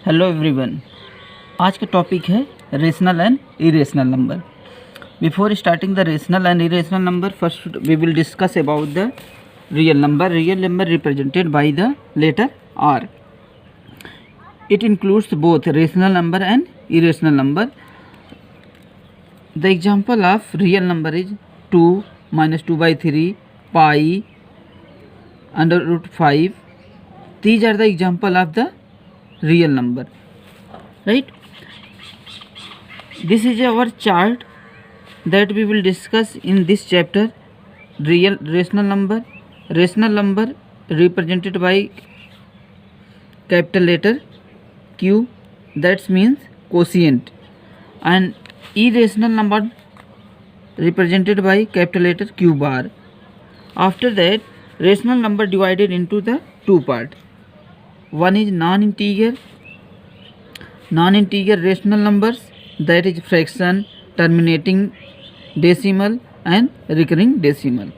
Hello everyone. आज का topic है rational and irrational number. Before starting the rational and irrational number, first we will discuss about the real number. Real number represented by the letter R. It includes both rational number and irrational number. The example of real number is 2, minus 2 by 3, pi, under root 5. These are the example of the real number, right? This is our chart that we will discuss in this chapter. Rational number represented by capital letter Q, that means quotient, and irrational number represented by capital letter Q bar. After that, rational number divided into the two parts. One is non-integer rational numbers, that is fraction, terminating decimal and recurring decimal.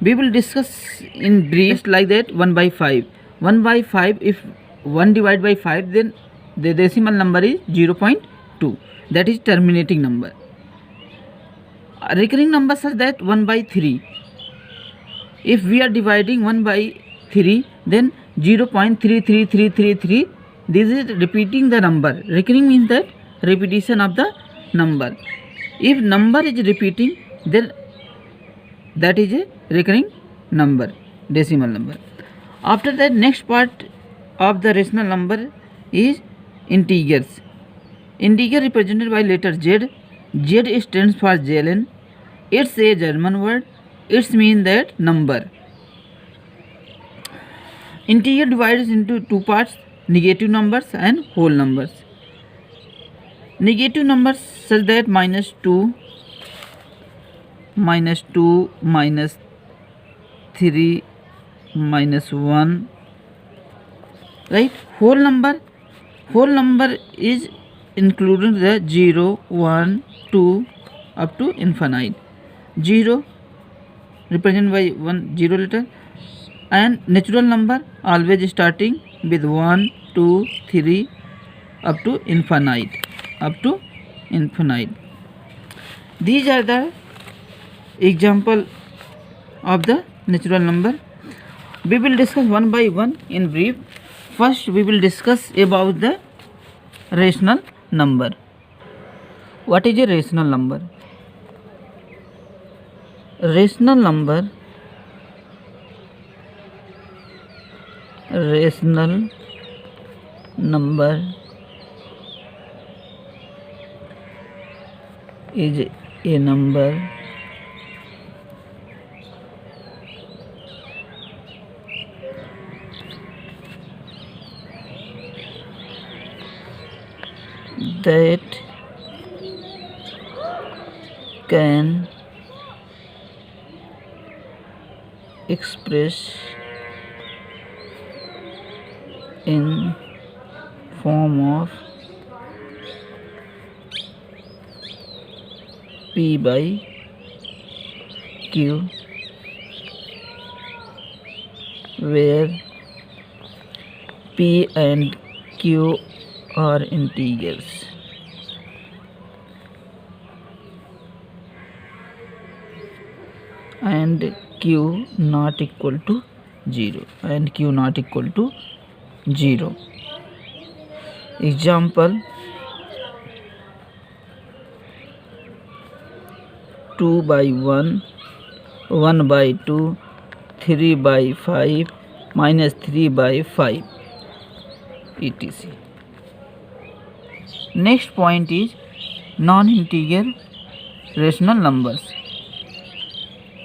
We will discuss in brief like that. 1 by 5. 1 by 5, if 1 divided by 5, then the decimal number is 0.2, that is terminating number. Recurring numbers are that 1 by 3. If we are dividing 1 by 3, then 0.33333, this is repeating the number. Recurring means that repetition of the number. If number is repeating, then that is a recurring number, decimal number. After that, next part of the rational number is integers. Integer represented by letter Z. Z stands for Zahlen. It's a German word. It means that number. Integer divides into two parts: negative numbers and whole numbers. Negative numbers such that minus 2, minus 3, minus 1, right? Whole number is including the 0, 1, 2 up to infinite. 0 represented by 0 letter, and natural number always starting with 1, 2, 3 up to infinite. These are the example of the natural number. We will discuss one by one in brief. First, we will discuss about the rational number. What is a rational number? Rational number is a number that can express in form of P by Q, where P and Q are integers. And Q not equal to 0. Example: 2 by 1, 1 by 2, 3 by 5, minus 3 by 5, etc. Next point is non-integer rational numbers.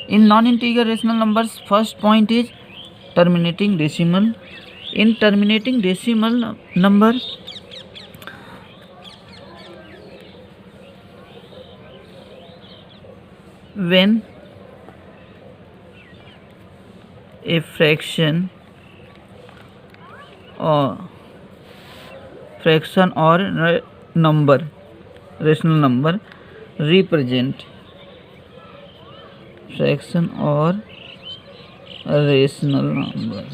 In non-integer rational numbers, first point is terminating decimal. In terminating decimal number, when a fraction or number, rational number, represent fraction or rational number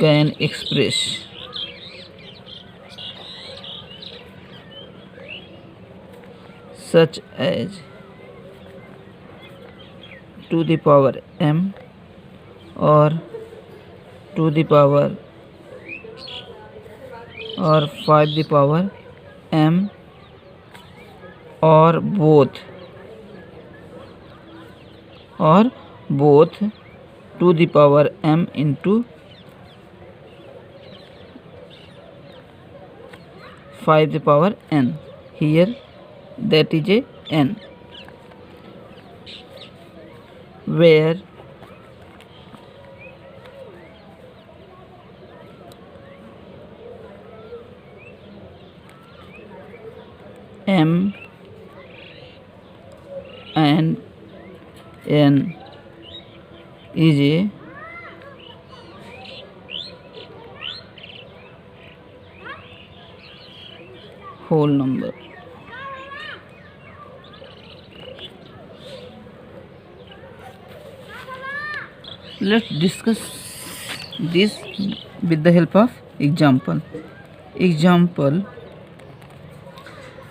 can express such as 2 the power m or 2 the power or 5 the power m or both 2 the power m into 5 the power n. Here that is a n, where m and n is a whole number. Let's discuss this with the help of example.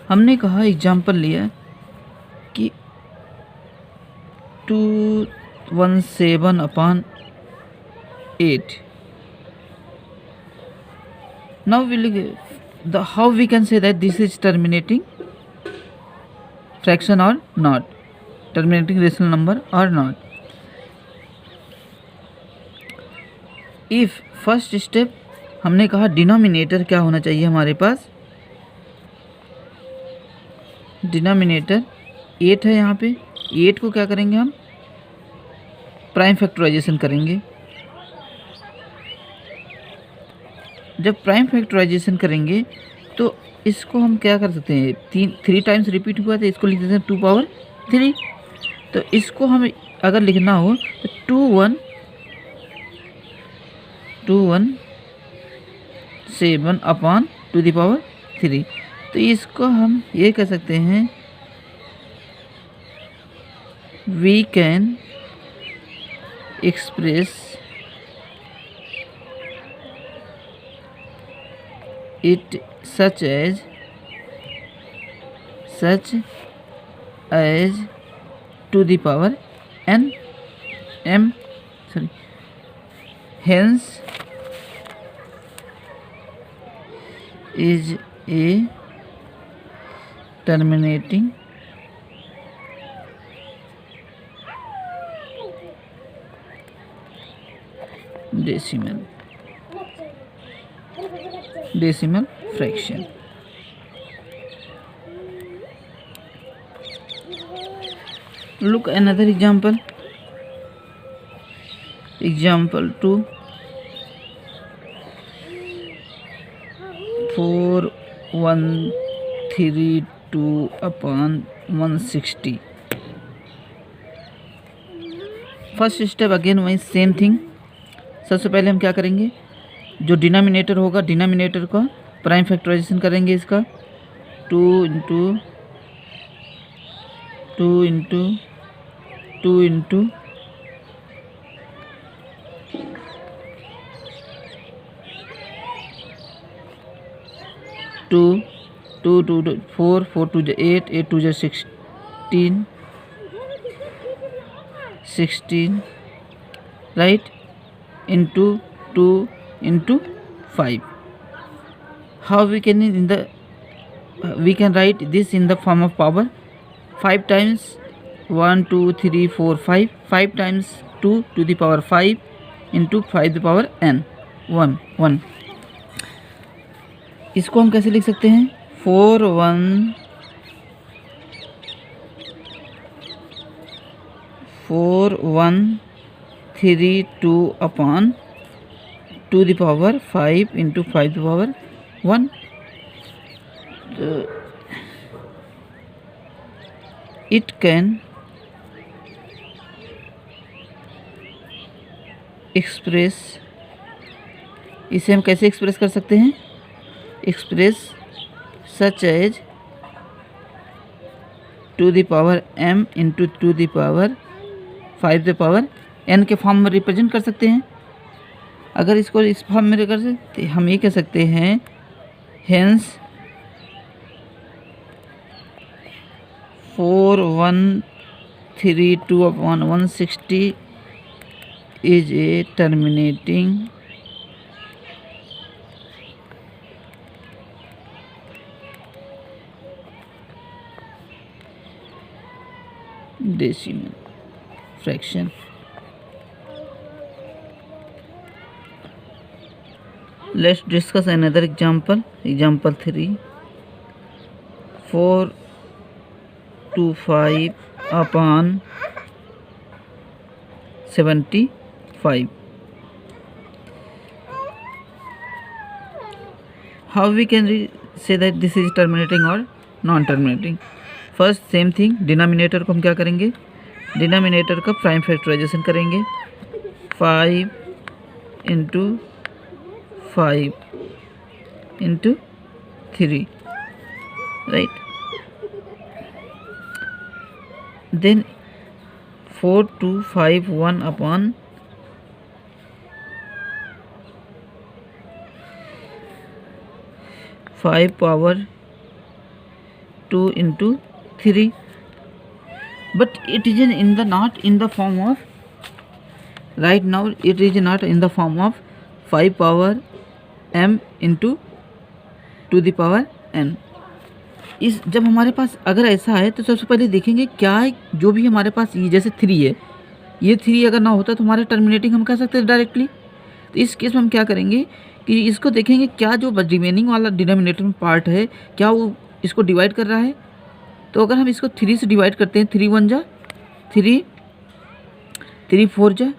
हमने कहा example लिया कि 217/8. Now we look at how we can say that this is terminating fraction or not, terminating rational number or not. If first step हमने कहा denominator क्या होना चाहिए हमारे पास, डिनोमिनेटर 8 है यहाँ पे. 8 को क्या करेंगे हम, प्राइम फैक्टराइजेशन करेंगे. जब प्राइम फैक्टराइजेशन करेंगे तो इसको हम क्या कर सकते हैं, 3 टाइम्स रिपीट हुआ तो इसको लिख देते हैं 2 पावर 3. तो इसको हमें अगर लिखना हो तो 217/2 तो इसको हम ये कह सकते हैं, we can express it such as 2 the power n m sorry hence is a terminating decimal fraction. Look another example. Example 2. 4132/160. First step again वही सेम थिंग. सबसे पहले हम क्या करेंगे, जो डिनोमिनेटर होगा डिनोमिनेटर का प्राइम फैक्टराइजेशन करेंगे. इसका 2 into 4 4 2 8 8 2 16 right into 2 into 5. How we can write this in the form of power. 5 times 1 2 3 4 5 5 times 2 to the power 5 into 5 to the power n 1. इसको हम कैसे लिख सकते हैं, 4132/2 the power 5 into 5 to the power 1. It can express, इसे हम कैसे express कर सकते हैं, express such as 2 the power m into 2 the power 5 the power n के फॉर्म में रिप्रेजेंट कर सकते हैं. अगर इसको इस फॉर्म में कर सकते हम ये कह सकते हैं hence 4132/160 is a terminating decimal fraction. Let's discuss another example. Example 3. 425/75. How we can say that this is terminating or non-terminating? First sem thing, denominator को हम क्या करेंगे, डिनोमिनेटर का प्राइम फैक्टराइजेशन करेंगे 5 × 5 × 3, right. Then 4251/5 × 3, but it is not in the form of, right now it is not in the form of 5 power m into 2 the power n. इस जब हमारे पास अगर ऐसा है तो सबसे पहले देखेंगे क्या है, जो भी हमारे पास ये जैसे 3 है, ये 3 अगर ना होता तो हमारे टर्मिनेटिंग हम कह सकते हैं डायरेक्टली। तो इस केस में हम क्या करेंगे कि इसको देखेंगे क्या जो रिमेनिंग वाला डिनोमिनेटर में पार्ट है क्या वो इसको डिवाइड कर रहा है। तो अगर हम इसको 3 से डिवाइड करते हैं, 3 1 जा 3, 3 4 जा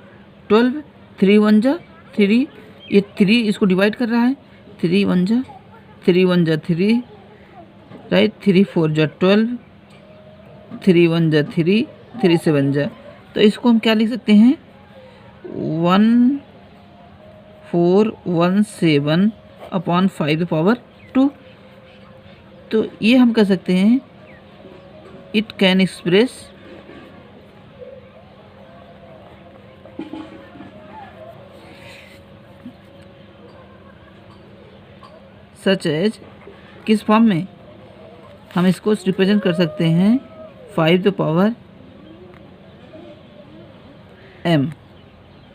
12, 3 1 जा 3, ये 3 इसको डिवाइड कर रहा है, 3 1 जा 3, राइट, 3 4 जा 12, 3 1 जा 3, 3 7 जा। तो इसको हम क्या लिख सकते हैं 1417/5 तो ये हम कह सकते हैं it can express such as, किस फॉर्म में हम इसको रिप्रेजेंट कर सकते हैं 5m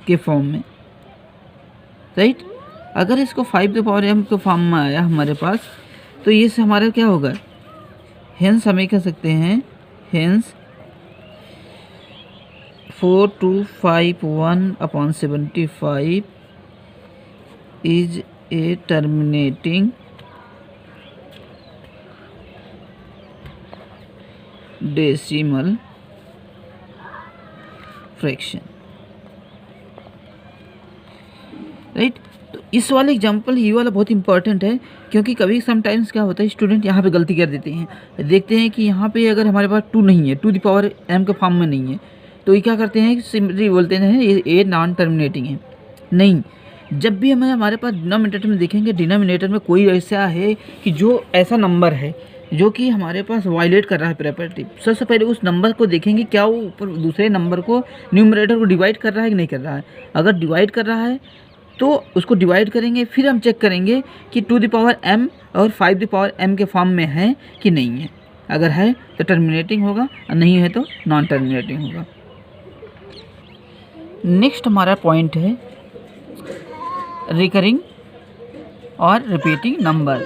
के फॉर्म में, राइट। अगर इसको 5m के फॉर्म में आया हमारे पास तो ये से हमारा क्या होगा, हेंस हमें कह सकते हैं hence 4251/75 is a terminating decimal fraction, right. तो इस वाले एग्जाम्पल ये वाला बहुत इंपॉर्टेंट है क्योंकि कभी समटाइम्स क्या होता है स्टूडेंट यहाँ पे गलती कर देते हैं, देखते हैं कि यहाँ पे अगर हमारे पास 2 नहीं है, 2 द पावर m के फॉर्म में नहीं है, तो ये क्या करते हैं सिंपली बोलते हैं ये नॉन टर्मिनेटिंग है। नहीं, जब भी हमारे पास डिनोमिनेटर में देखेंगे, डिनोमिनेटर में कोई ऐसा है कि जो ऐसा नंबर है जो कि हमारे पास वायलेट कर रहा है प्रॉपर्टी, सबसे पहले उस नंबर को देखेंगे क्या वो ऊपर दूसरे नंबर को न्यूमरेटर को डिवाइड कर रहा है कि नहीं कर रहा है। अगर डिवाइड कर रहा है तो उसको डिवाइड करेंगे, फिर हम चेक करेंगे कि 2 द पावर m और 5 द पावर m के फॉर्म में है कि नहीं है। अगर है तो टर्मिनेटिंग होगा और नहीं है तो नॉन टर्मिनेटिंग होगा। नेक्स्ट हमारा पॉइंट है रिकरिंग और रिपीटिंग नंबर।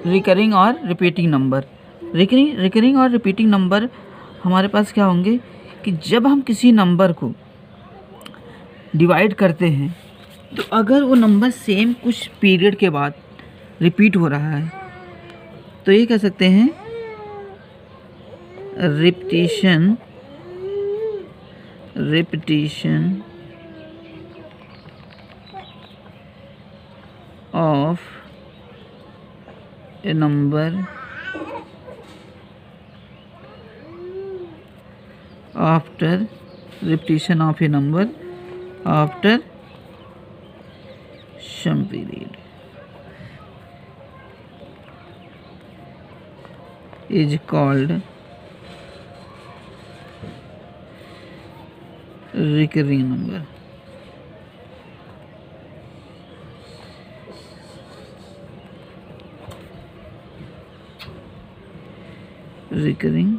रिकरिंग और रिपीटिंग नंबर, रिकरिंग और रिपीटिंग नंबर हमारे पास क्या होंगे कि जब हम किसी नंबर को डिवाइड करते हैं तो अगर वो नंबर सेम कुछ पीरियड के बाद रिपीट हो रहा है तो ये कह सकते हैं repetition of A number after repetition of a number after some period is called recurring number। Recurring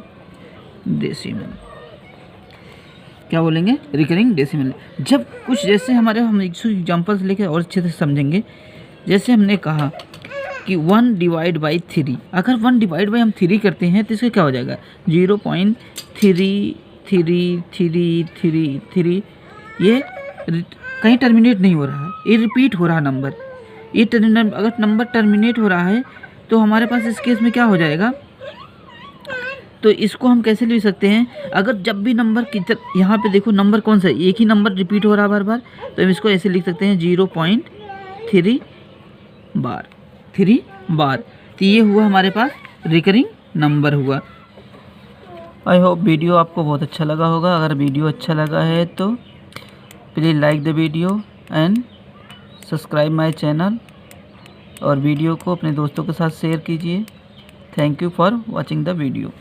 decimal, क्या बोलेंगे, रिकरिंग डेसिमल। जब कुछ जैसे हमारे, हम एग्जांपल्स लेके और अच्छे से समझेंगे। जैसे हमने कहा कि 1 डिवाइड बाई 3, अगर 1 डिवाइड बाई हम 3 करते हैं तो इसका क्या हो जाएगा, 0.333333। ये कहीं टर्मिनेट नहीं हो रहा है, ये रिपीट हो रहा नंबर। ये अगर नंबर टर्मिनेट हो रहा है तो हमारे पास इस केस में क्या हो जाएगा, तो इसको हम कैसे लिख सकते हैं, अगर जब भी नंबर की यहाँ पे देखो नंबर कौन सा है, एक ही नंबर रिपीट हो रहा है बार बार, तो हम इसको ऐसे लिख सकते हैं 0.3 बार, 3 बार। तो ये हुआ हमारे पास रिकरिंग नंबर हुआ। आई होप वीडियो आपको बहुत अच्छा लगा होगा। अगर वीडियो अच्छा लगा है तो please like the video and subscribe my channel, और वीडियो को अपने दोस्तों के साथ शेयर कीजिए। Thank you for watching the video.